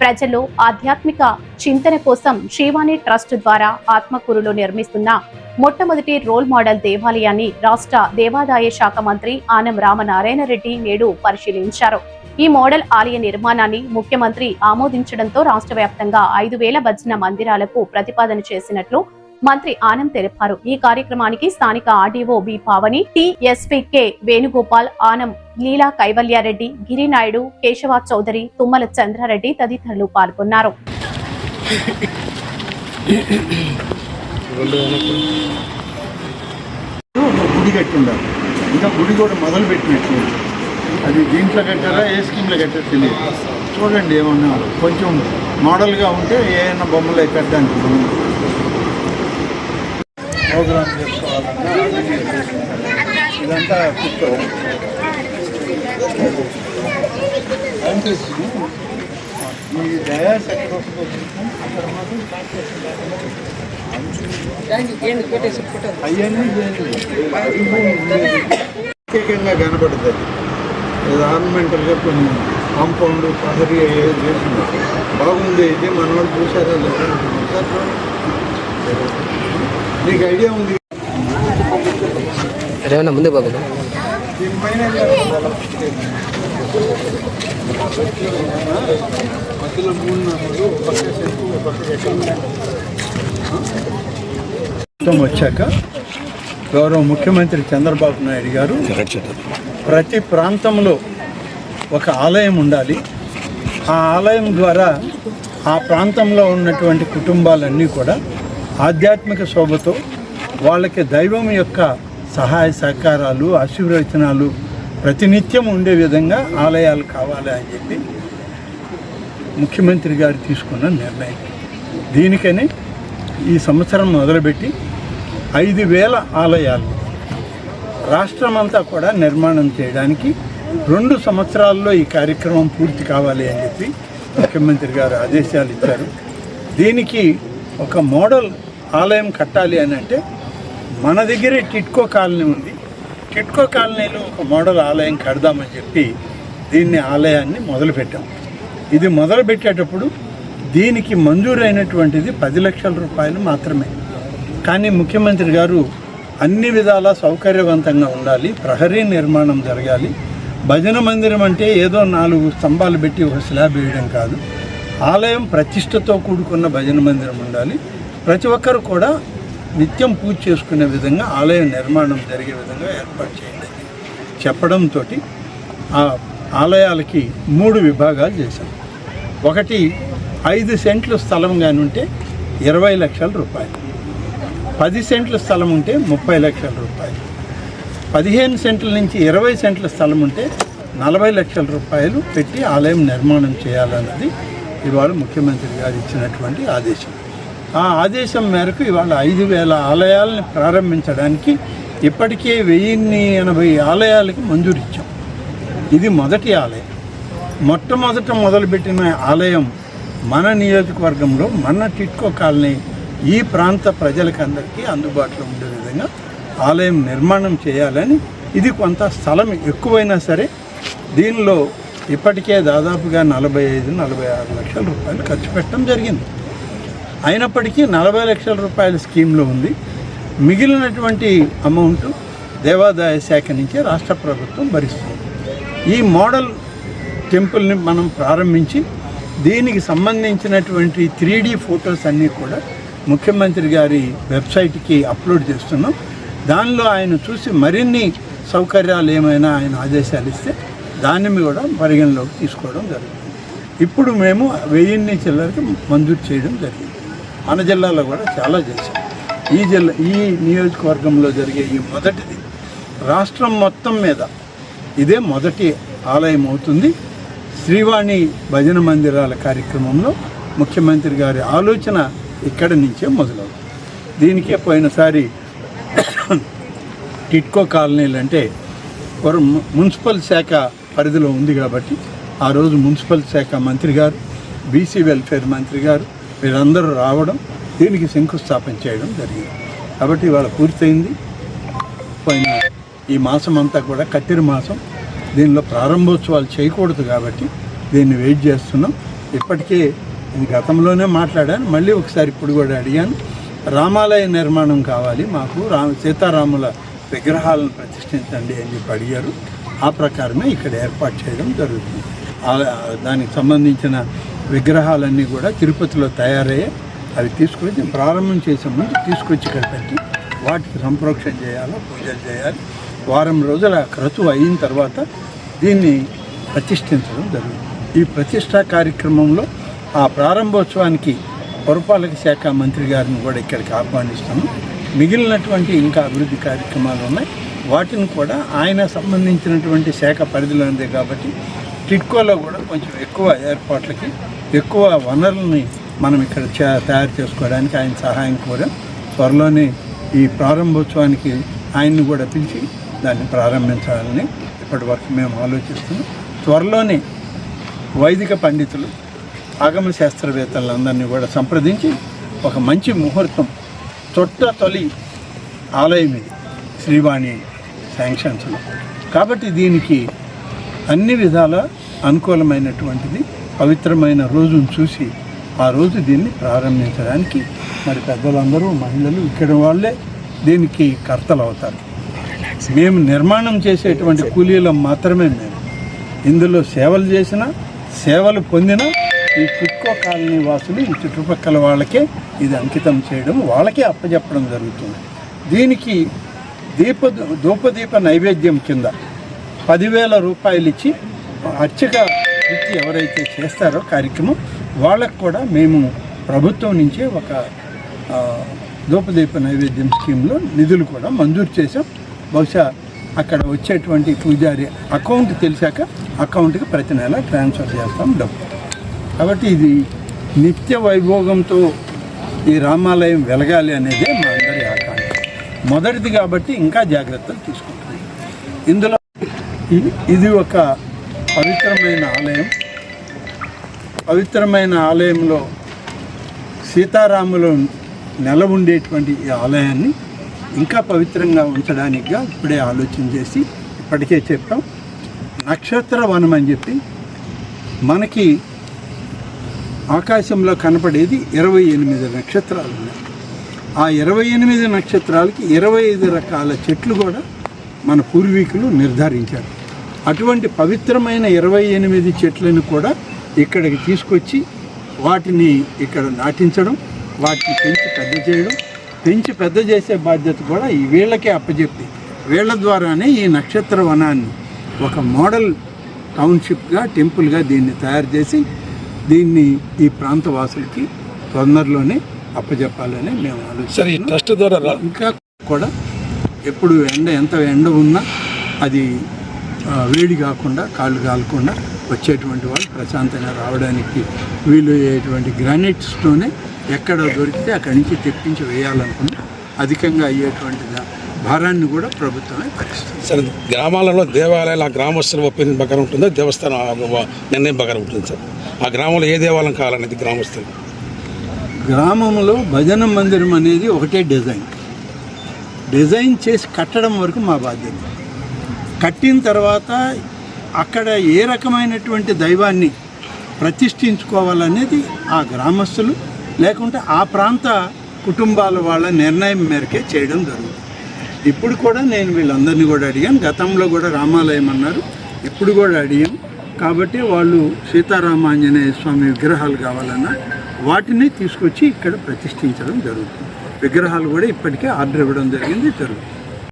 ప్రజలు ఆధ్యాత్మిక చింతన కోసం శ్రీవాణి ట్రస్ట్ ద్వారా ఆత్మకూరులో నిర్మిస్తున్న మొట్టమొదటి రోల్ మోడల్ దేవాలయాన్ని రాష్ట్ర దేవాదాయ శాఖ మంత్రి ఆనం రామనారాయణ రెడ్డి నేడు పరిశీలించారు. ఈ మోడల్ ఆలయ నిర్మాణాన్ని ముఖ్యమంత్రి ఆమోదించడంతో రాష్ట్ర వ్యాప్తంగా 5,000 భజన మందిరాలకు ప్రతిపాదన చేసినట్లు మంత్రి ఆనం తెలిపారు. ఈ కార్యక్రమానికి స్థానిక ఆర్డీఓ బి పావని, టీఎస్పీకే వేణుగోపాల్, ఆనం లీలా కైవల్యారెడ్డి, గిరినాయుడు, కేశవ చౌదరి, తుమ్మల చంద్రారెడ్డి తదితరులు పాల్గొన్నారు. గుడి కట్టుండాలి, ఇంకా గుడి కూడా మొదలు పెట్టినట్లు అది దీంట్లో కట్టారా ఏ స్కీమ్లో కట్టారో తెలియదు. చూడండి ఏమన్నా కొంచెం మోడల్గా ఉంటే ఏమైనా బొమ్మలు కట్టడానికి ప్రోగ్రామ్ చేసుకోవాలన్నా ఇదంతా ఈ డయాస్ ప్రత్యేకంగా కనబడుతుంది. ఇది ఆర్నమెంటల్గా కొన్ని కాంపౌండ్ ప్రహరీ చేసింది, బాగుంది. ఇది మన వాళ్ళు చూసారా లేదా నీకు ఐడియా ఉంది? ముందే బాబు దీనిపైన మధ్యలో 3 వచ్చాక గౌరవ ముఖ్యమంత్రి చంద్రబాబు నాయుడు గారు ప్రతి ప్రాంతంలో ఒక ఆలయం ఉండాలి, ఆ ఆలయం ద్వారా ఆ ప్రాంతంలో ఉన్నటువంటి కుటుంబాలన్నీ కూడా ఆధ్యాత్మిక శోభతో వాళ్ళకి దైవం యొక్క సహాయ సహకారాలు ఆశీర్వచనాలు ప్రతినిత్యం ఉండే విధంగా ఆలయాలు కావాలి అని చెప్పి ముఖ్యమంత్రి గారు తీసుకున్న నిర్ణయం. దీనికని ఈ సంవత్సరం మొదలుపెట్టి 5,000 ఆలయాలు రాష్ట్రమంతా కూడా నిర్మాణం చేయడానికి 2 సంవత్సరాల్లో ఈ కార్యక్రమం పూర్తి కావాలి అని చెప్పి ముఖ్యమంత్రి గారు ఆదేశాలు ఇచ్చారు. దీనికి ఒక మోడల్ ఆలయం కట్టాలి అని అంటే మన దగ్గరే టిట్కో కాలనీ ఉంది, టిట్కో కాలనీలో ఒక మోడల్ ఆలయం కడదామని చెప్పి దీన్ని ఆలయాన్ని మొదలుపెట్టాం. ఇది మొదలుపెట్టేటప్పుడు దీనికి మంజూరైనటువంటిది 10 లక్షల రూపాయలు మాత్రమే. కానీ ముఖ్యమంత్రి గారు అన్ని విధాలా సౌకర్యవంతంగా ఉండాలి, ప్రహరీ నిర్మాణం జరగాలి, భజన మందిరం అంటే ఏదో 4 స్తంభాలు పెట్టి ఒక స్లాబ్ వేయడం కాదు, ఆలయం ప్రతిష్టతో కూడుకున్న భజన మందిరం ఉండాలి, ప్రతి ఒక్కరు కూడా నిత్యం పూజ చేసుకునే విధంగా ఆలయ నిర్మాణం జరిగే విధంగా ఏర్పాటు చేయండి చెప్పడంతో ఆ ఆలయాలకి 3 విభాగాలు చేశాం. ఒకటి 5 సెంట్ల స్థలం కానీ ఉంటే 20 లక్షల రూపాయలు, 10 సెంట్ల స్థలం ఉంటే 30 లక్షల రూపాయలు, 15 సెంట్ల నుంచి 20 సెంట్ల స్థలం ఉంటే 40 లక్షల రూపాయలు పెట్టి ఆలయం నిర్మాణం చేయాలన్నది ఇవాళ ముఖ్యమంత్రి గారు ఇచ్చినటువంటి ఆదేశం. ఆ ఆదేశం మేరకు ఇవాళ 5,000 ఆలయాలని ప్రారంభించడానికి ఇప్పటికే 1,080 ఆలయాలకి మంజూరు ఇచ్చాం. ఇది మొదటి ఆలయం. మొట్టమొదట మొదలుపెట్టిన ఆలయం మన నియోజకవర్గంలో మన టిట్కో కాలనీ ఈ ప్రాంత ప్రజలకందరికీ అందుబాటులో ఉండే విధంగా ఆలయం నిర్మాణం చేయాలని, ఇది కొంత స్థలం ఎక్కువైనా సరే దీనిలో ఇప్పటికే దాదాపుగా 45-46 లక్షల రూపాయలు ఖర్చు పెట్టడం జరిగింది. అయినప్పటికీ 40 లక్షల రూపాయల స్కీమ్లో ఉంది. మిగిలినటువంటి అమౌంట్ దేవాదాయ శాఖ నుంచే రాష్ట్ర ప్రభుత్వం భరిస్తుంది. ఈ మోడల్ టెంపుల్ని మనం ప్రారంభించి దీనికి సంబంధించినటువంటి 3D ఫొటోస్ అన్నీ కూడా ముఖ్యమంత్రి గారి వెబ్సైట్కి అప్లోడ్ చేస్తున్నాం. దానిలో ఆయన చూసి మరిన్ని సౌకర్యాలు ఏమైనా ఆయన ఆదేశాలు ఇస్తే దాన్ని కూడా పరిగణలోకి తీసుకోవడం జరుగుతుంది. ఇప్పుడు మేము 1000 చిల్లరకి మంజూరు చేయడం జరిగింది. మన జిల్లాలో కూడా చాలా చేశాం. ఈ నియోజకవర్గంలో జరిగే ఈ మొదటిది రాష్ట్రం మొత్తం మీద ఇదే మొదటి ఆలయం అవుతుంది. శ్రీవాణి భజన మందిరాల కార్యక్రమంలో ముఖ్యమంత్రి గారి ఆలోచన ఇక్కడి నుంచే మొదలవుతుంది. దీనికే పోయినసారి టిట్కో కాలనీలు అంటే మున్సిపల్ శాఖ పరిధిలో ఉంది కాబట్టి ఆ రోజు మున్సిపల్ శాఖ మంత్రి గారు, బీసీ వెల్ఫేర్ మంత్రి గారు వీరందరూ రావడం, దీనికి శంకుస్థాపన చేయడం జరిగింది. కాబట్టి ఇవాళ పూర్తయింది. పోయిన ఈ మాసం అంతా కూడా కత్తిరి మాసం, దీనిలో ప్రారంభోత్సవాలు చేయకూడదు కాబట్టి దీన్ని వెయిట్ చేస్తున్నాం. ఇప్పటికే ఇది గతంలోనే మాట్లాడాను, మళ్ళీ ఒకసారి ఇప్పుడు కూడా అడిగాను. రామాలయ నిర్మాణం కావాలి మాకు, సీతారాముల విగ్రహాలను ప్రతిష్ఠించండి అని చెప్పి అడిగారు. ఆ ప్రకారమే ఇక్కడ ఏర్పాటు చేయడం జరుగుతుంది. దానికి సంబంధించిన విగ్రహాలన్నీ కూడా తిరుపతిలో తయారయ్యాయి. అవి తీసుకొచ్చి ప్రారంభం చేసే ముందు తీసుకొచ్చి ఇక్కడ పెట్టి వాటికి సంప్రోక్షణ చేయాలి, పూజలు చేయాలి. వారం రోజుల క్రతువు అయిన తర్వాత దీన్ని ప్రతిష్ఠించడం జరుగుతుంది. ఈ ప్రతిష్టా కార్యక్రమంలో ఆ ప్రారంభోత్సవానికి పురపాలక శాఖ మంత్రి గారిని కూడా ఇక్కడికి ఆహ్వానిస్తాము. మిగిలినటువంటి ఇంకా అభివృద్ధి కార్యక్రమాలు ఉన్నాయి, వాటిని కూడా ఆయన సంబంధించినటువంటి శాఖ పరిధిలో ఉంది కాబట్టి టిడ్కోలో కూడా కొంచెం ఎక్కువ ఏర్పాట్లకి ఎక్కువ వనరుల్ని మనం ఇక్కడ తయారు చేసుకోవడానికి ఆయన సహాయం కోరాం. త్వరలోనే ఈ ప్రారంభోత్సవానికి ఆయన్ని కూడా పిలిచి దాన్ని ప్రారంభించాలని ఇప్పటి వరకు మేము ఆలోచిస్తున్నాం. త్వరలోనే వైదిక పండితులు, ఆగమ శాస్త్రవేత్తలందరినీ కూడా సంప్రదించి ఒక మంచి ముహూర్తం, తొలి ఆలయం ఇది శ్రీవాణి శాంక్షన్స్లో కాబట్టి దీనికి అన్ని విధాల అనుకూలమైనటువంటిది. పవిత్రమైన రోజును చూసి ఆ రోజు దీన్ని ప్రారంభించడానికి మరి పెద్దలందరూ, మహిళలు, ఇక్కడ వాళ్ళే దీనికి కర్తలు అవుతారు. మేము నిర్మాణం చేసేటువంటి కూలీలం మాత్రమే. మేము ఇందులో సేవలు చేసిన, సేవలు పొందిన ఈ టిడ్కో కాలనీ వాసులు, ఈ చుట్టుపక్కల వాళ్ళకే ఇది అంకితం చేయడం, వాళ్ళకే అప్పచెప్పడం జరుగుతుంది. దీనికి ధూపదీప నైవేద్యం కింద 10,000 రూపాయలు ఇచ్చి అర్చక వృత్తి ఎవరైతే చేస్తారో కార్యక్రమం, వాళ్ళకు కూడా మేము ప్రభుత్వం నుంచే ఒక ధూపదీప నైవేద్యం స్కీమ్లో నిధులు కూడా మంజూరు చేసాం. బహుశా అక్కడ వచ్చేటువంటి పూజారి అకౌంట్ తెలిసాక అకౌంట్కి ప్రతి నెల ట్రాన్స్ఫర్ చేస్తాం డబ్బు. కాబట్టి ఇది నిత్య వైభోగంతో ఈ రామాలయం వెలగాలి అనేదే మా అందరి ఆకాంక్ష. మొదటిది కాబట్టి ఇంకా జాగ్రత్తలు తీసుకుంటున్నాం. ఇందులో ఇది ఒక పవిత్రమైన ఆలయం. పవిత్రమైన ఆలయంలో సీతారాములు నెల ఉండేటువంటి ఈ ఆలయాన్ని ఇంకా పవిత్రంగా ఉంచడానికిగా ఇప్పుడే ఆలోచన చేసి ఇప్పటికే చెప్పాం. నక్షత్ర వనం అని చెప్పి మనకి ఆకాశంలో కనపడేది 28 నక్షత్రాలు ఉన్నాయి. ఆ 28 నక్షత్రాలకి 25 రకాల చెట్లు కూడా మన పూర్వీకులు నిర్ధారించారు. అటువంటి పవిత్రమైన 28 చెట్లను కూడా ఇక్కడికి తీసుకొచ్చి వాటిని ఇక్కడ నాటించడం, వాటిని పెంచి పెద్ద చేసే బాధ్యత కూడా ఈ వీళ్ళకే అప్పచెప్పి, వీళ్ళ ద్వారానే ఈ నక్షత్ర వనాన్ని ఒక మోడల్ టౌన్షిప్గా, టెంపుల్గా దీన్ని తయారు చేసి దీన్ని ఈ ప్రాంత వాసులకి తొందరలోనే అప్పచెప్పాలని మేము ఆలోచిస్తున్నాం. ఇంకా కూడా ఎప్పుడు ఎంత ఎండ ఉన్నా అది వేడి కాకుండా, కాళ్ళు కాలకుండా వచ్చేటువంటి వాళ్ళు ప్రశాంతంగా రావడానికి వీలు అయ్యేటువంటి గ్రానైట్ స్టోనే ఎక్కడ దొరికితే అక్కడి నుంచి తెప్పించి వేయాలనుకుని అధికంగా అయ్యేటువంటి భారాన్ని కూడా ప్రభుత్వమే భరిస్తుంది. సార్, గ్రామాలలో దేవాలయాలు ఆ గ్రామస్తుల ఒపీనియన్ ప్రకారం ఉంటుందో దేవస్థానం నిర్ణయం ప్రకారం ఉంటుంది సార్? ఆ గ్రామంలో ఏ దేవాలయం కావాలనేది గ్రామస్తులు. గ్రామంలో భజన మందిరం అనేది ఒకటే డిజైన్ చేసి కట్టడం వరకు మా బాధ్యత. కట్టిన తర్వాత అక్కడ ఏ రకమైనటువంటి దైవాన్ని ప్రతిష్ఠించుకోవాలనేది ఆ గ్రామస్తులు లేకుంటే ఆ ప్రాంత కుటుంబాల వాళ్ళ నిర్ణయం మేరకే చేయడం జరుగుతుంది. ఇప్పుడు కూడా నేను వీళ్ళందరినీ కూడా అడిగాను. గతంలో కూడా రామాలయం అన్నారు, ఇప్పుడు కూడా అడిగాం. కాబట్టి వాళ్ళు సీతారామాంజనేయ స్వామి విగ్రహాలు కావాలన్నా వాటిని తీసుకొచ్చి ఇక్కడ ప్రతిష్ఠించడం జరుగుతుంది. విగ్రహాలు కూడా ఇప్పటికే ఆర్డర్ ఇవ్వడం జరుగుతుంది.